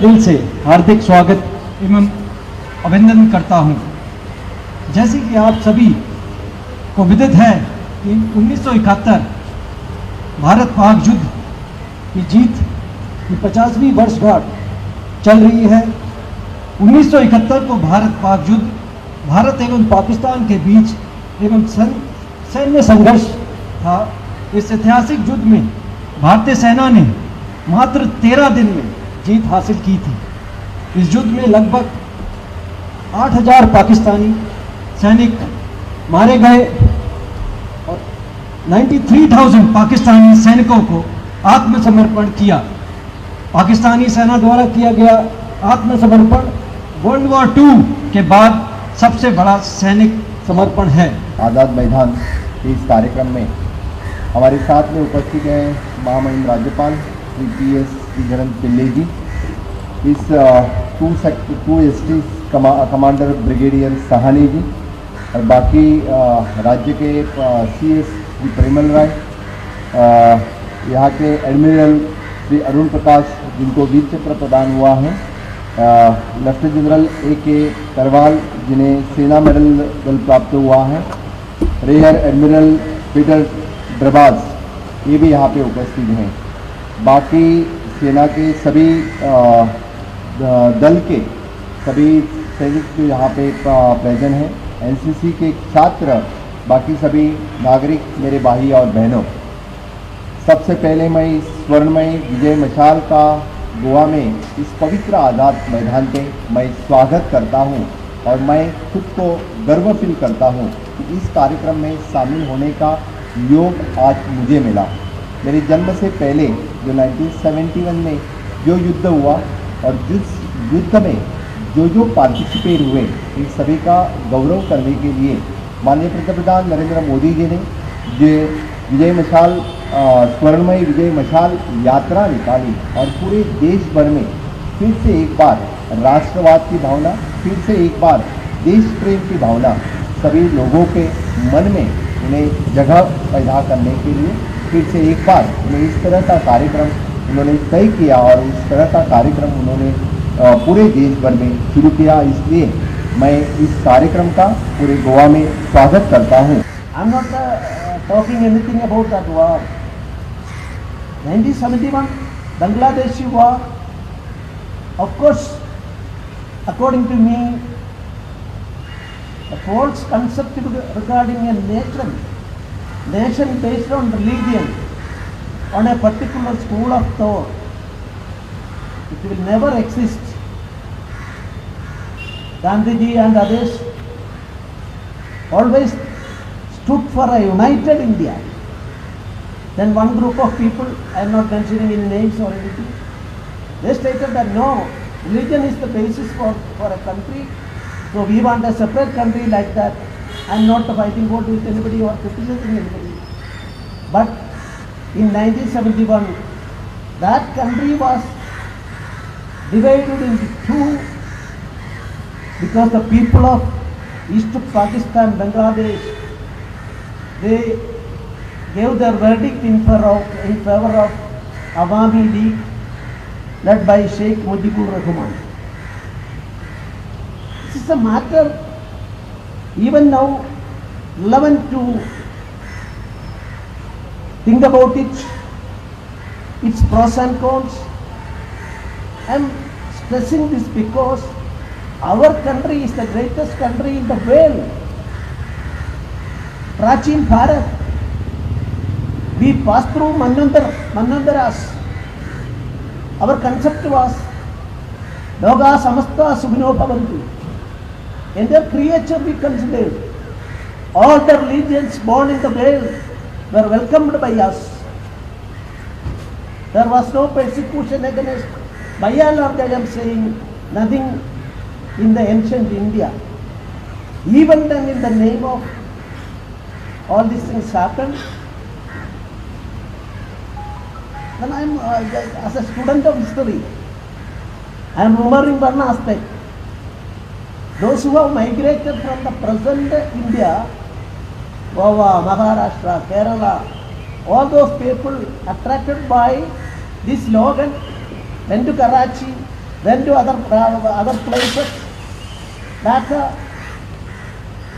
दिल से हार्दिक स्वागत एवं अभिनंदन करता हूं। जैसे कि आप सभी को विदित है कि 1971 भारत पाक युद्ध की जीत की 50वीं वर्षगांठ चल रही है। 1971 को भारत पाक युद्ध भारत एवं पाकिस्तान के बीच एवं सैन्य संघर्ष था। इस ऐतिहासिक युद्ध में भारतीय सेना ने मात्र 13 दिन में जीत हासिल की थी। इस युद्ध में लगभग 8000 पाकिस्तानी सैनिक मारे गए और 93,000 पाकिस्तानी सैनिकों को आत्मसमर्पण किया। पाकिस्तानी सेना द्वारा किया गया आत्मसमर्पण वर्ल्ड वॉर II के बाद सबसे बड़ा सैनिक समर्पण है। आज़ाद मैदान के इस कार्यक्रम में हमारे साथ में उपस्थित हैं महामहिम राज्यपाल श्री PS श्रीधरन पिल्ले जी, इस 2ST कमांडर ब्रिगेडियर सहानी जी और बाकी राज्य के CS श्री परिमल राय, यहाँ के एडमिरल श्री अरुण प्रकाश जिनको वीर चक्र प्रदान हुआ है, लेफ्टिनेंट जनरल AK करवाल जिन्हें सेना मेडल प्राप्त हुआ है, रेयर एडमिरल पीटर ड्रबाज ये भी यहाँ पे उपस्थित हैं। बाकी सेना के सभी दल के सभी सैनिक जो यहाँ पे प्रेजेंट हैं, NCC के छात्र, बाकी सभी नागरिक, मेरे भाई और बहनों, सबसे पहले मैं इस स्वर्णमय विजय मशाल का गोवा में इस पवित्र आज़ाद मैदान पे मैं स्वागत करता हूँ और मैं खुद को गर्व फील करता हूँ कि इस कार्यक्रम में शामिल होने का योग आज मुझे मिला। मेरे जन्म से पहले जो 1971 में जो युद्ध हुआ और जिस युद्ध में जो पार्टिसिपेट हुए, इन सभी का गौरव करने के लिए माननीय पंतप्रधान नरेंद्र मोदी जी ने ये विजय मशाल स्वर्णमय विजय मशाल यात्रा निकाली और पूरे देश भर में फिर से एक बार राष्ट्रवाद की भावना, फिर से एक बार देश प्रेम की भावना सभी लोगों के मन में उन्हें जगह पैदा करने के लिए फिर से एक बार उन्हें इस तरह का कार्यक्रम उन्होंने तय किया और इस तरह का कार्यक्रम उन्होंने पूरे देश भर में शुरू किया। इसलिए मैं इस कार्यक्रम का पूरे गोवा में स्वागत करता हूँ। I am not talking anything about that war. 1971 Bangladeshi war, of course, according to me, a false concept regarding a nation based on religion, on a particular school of thought, it will never exist. Gandhiji and others always stood for a united India. Then one group of people, I am not mentioning any names or anything, they stated that no, religion is the basis for a country, so we want a separate country like that. I am not fighting vote with anybody or criticizing anybody. But in 1971, that country was divided into two because the people of East Pakistan, Bangladesh, they gave their verdict in favor of Awami League led by Sheikh Mujibur Rahman. This is a matter even now relevant to think about it, its pros and cons. I am stressing this because our country is the greatest country in the world. Prachin Bharat, we passed through Manvantaras. Our concept was Loga Samasta Sukhino Bhavantu. Entire creature we considered. All the religions born in the world were welcomed by us. There was no persecution against, by and large I am saying, nothing in the ancient India. Even then in the name of all these things happened, then I am as a student of history, I am remembering one aspect. Those who have migrated from the present India, Goa, Maharashtra, Kerala, all those people attracted by this slogan went to Karachi went to other places, that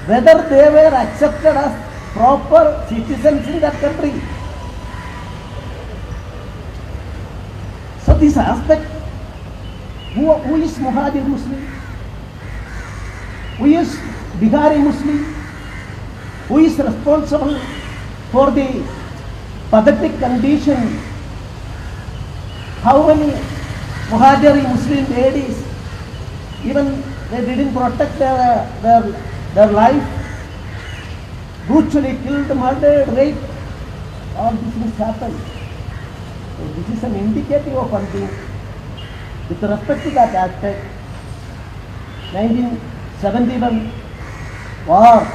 whether they were accepted as proper citizens in that country. So this aspect, who is Muhajir Muslim? Who is Bihari Muslim? Who is responsible for the pathetic condition? How many Muhajiri Muslim ladies, even they didn't protect their life, brutally killed, murdered, raped, all these things happened. So this is an indicative of one thing. With respect to that aspect, 1971 war